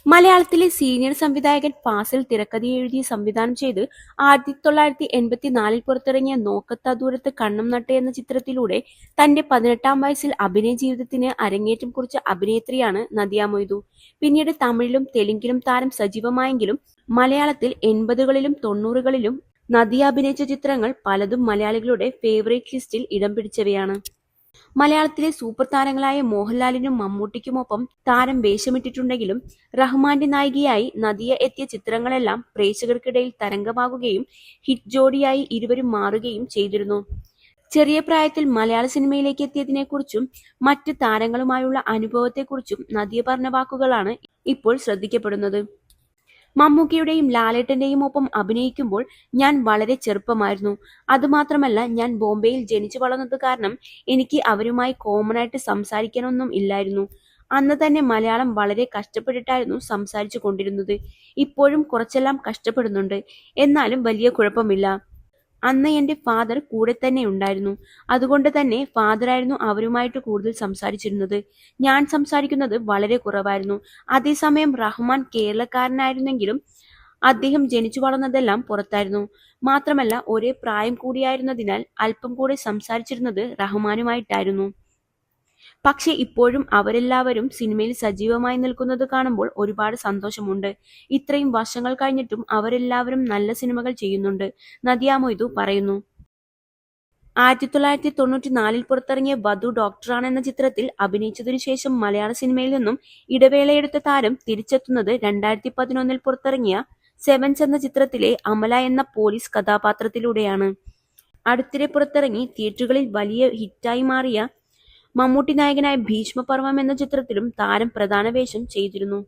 മലയാളത്തിലെ സീനിയർ സംവിധായകൻ ഫാസിൽ തിരക്കഥയെഴുതി സംവിധാനം ചെയ്ത് 1984 പുറത്തിറങ്ങിയ നോക്കത്താ ദൂരത്ത് കണ്ണും നട്ട് എന്ന ചിത്രത്തിലൂടെ തന്റെ 18-ാം വയസ്സിൽ അഭിനയ ജീവിതത്തിന് അരങ്ങേറ്റം കുറിച്ച അഭിനേത്രിയാണ് നദിയ മൊയ്തു. പിന്നീട് തമിഴിലും തെലുങ്കിലും താരം സജീവമായെങ്കിലും മലയാളത്തിൽ 80കളിലും 90കളിലും നദിയ അഭിനയിച്ച ചിത്രങ്ങൾ പലതും മലയാളികളുടെ ഫേവറേറ്റ് ലിസ്റ്റിൽ ഇടം പിടിച്ചവയാണ്. മലയാളത്തിലെ സൂപ്പർ താരങ്ങളായ മോഹൻലാലിനും മമ്മൂട്ടിക്കുമൊപ്പം താരം വേഷമിട്ടിട്ടുണ്ടെങ്കിലും റഹ്മാന്റെ നായികയായി നദിയ എത്തിയ ചിത്രങ്ങളെല്ലാം പ്രേക്ഷകർക്കിടയിൽ തരംഗമാകുകയും ഹിറ്റ് ജോഡിയായി ഇരുവരും മാറുകയും ചെയ്തിരുന്നു. ചെറിയ പ്രായത്തിൽ മലയാള സിനിമയിലേക്ക് എത്തിയതിനെക്കുറിച്ചും മറ്റ് താരങ്ങളുമായുള്ള അനുഭവത്തെക്കുറിച്ചും നദിയ പറഞ്ഞ വാക്കുകളാണ് ഇപ്പോൾ ശ്രദ്ധിക്കപ്പെടുന്നത്. മമ്മൂക്കയുടെയും ലാലേട്ടന്റെയും ഒപ്പം അഭിനയിക്കുമ്പോൾ ഞാൻ വളരെ ചെറുപ്പമായിരുന്നു. അതുമാത്രമല്ല, ഞാൻ ബോംബെയിൽ ജനിച്ചു വളർന്നത് കാരണം എനിക്ക് അവരുമായി കോമണായിട്ട് സംസാരിക്കാനൊന്നും ഇല്ലായിരുന്നു. അന്ന് തന്നെ മലയാളം വളരെ കഷ്ടപ്പെട്ടിട്ടായിരുന്നു സംസാരിച്ചു കൊണ്ടിരുന്നത്. ഇപ്പോഴും കുറച്ചെല്ലാം കഷ്ടപ്പെടുന്നുണ്ട്. എന്നാലും വലിയ കുഴപ്പമില്ല. അന്ന് എന്റെ ഫാദർ കൂടെ തന്നെ ഉണ്ടായിരുന്നു. അതുകൊണ്ട് തന്നെ ഫാദറായിരുന്നു അവരുമായിട്ട് കൂടുതൽ സംസാരിച്ചിരുന്നത്. ഞാൻ സംസാരിക്കുന്നത് വളരെ കുറവായിരുന്നു. അതേസമയം റഹ്മാൻ കേരളക്കാരനായിരുന്നെങ്കിലും അദ്ദേഹം ജനിച്ചു വളർന്നതെല്ലാം പുറത്തായിരുന്നു. മാത്രമല്ല, ഒരേ പ്രായം കൂടിയായിരുന്നതിനാൽ അല്പം കൂടെ സംസാരിച്ചിരുന്നത് റഹ്മാനുമായിട്ടായിരുന്നു. പക്ഷെ ഇപ്പോഴും അവരെല്ലാവരും സിനിമയിൽ സജീവമായി നിൽക്കുന്നത് കാണുമ്പോൾ ഒരുപാട് സന്തോഷമുണ്ട്. ഇത്രയും വർഷങ്ങൾ കഴിഞ്ഞിട്ടും അവരെല്ലാവരും നല്ല സിനിമകൾ ചെയ്യുന്നുണ്ട്, നദിയ മൊയ്തു പറയുന്നു. 1994 പുറത്തിറങ്ങിയ വധു ഡോക്ടറാണ് എന്ന ചിത്രത്തിൽ അഭിനയിച്ചതിനു ശേഷം മലയാള സിനിമയിൽ നിന്നും ഇടവേളയെടുത്ത താരം തിരിച്ചെത്തുന്നത് 2011 പുറത്തിറങ്ങിയ സെവൻസ് എന്ന ചിത്രത്തിലെ അമല എന്ന പോലീസ് കഥാപാത്രത്തിലൂടെയാണ്. അടുത്തിടെ പുറത്തിറങ്ങി തിയേറ്ററുകളിൽ വലിയ ഹിറ്റായി മാറിയ മമ്മൂട്ടി നായകനായ ഭീഷ്മപർവം എന്ന ചിത്രത്തിലും താരം പ്രധാന വേഷം ചെയ്തിരുന്നു.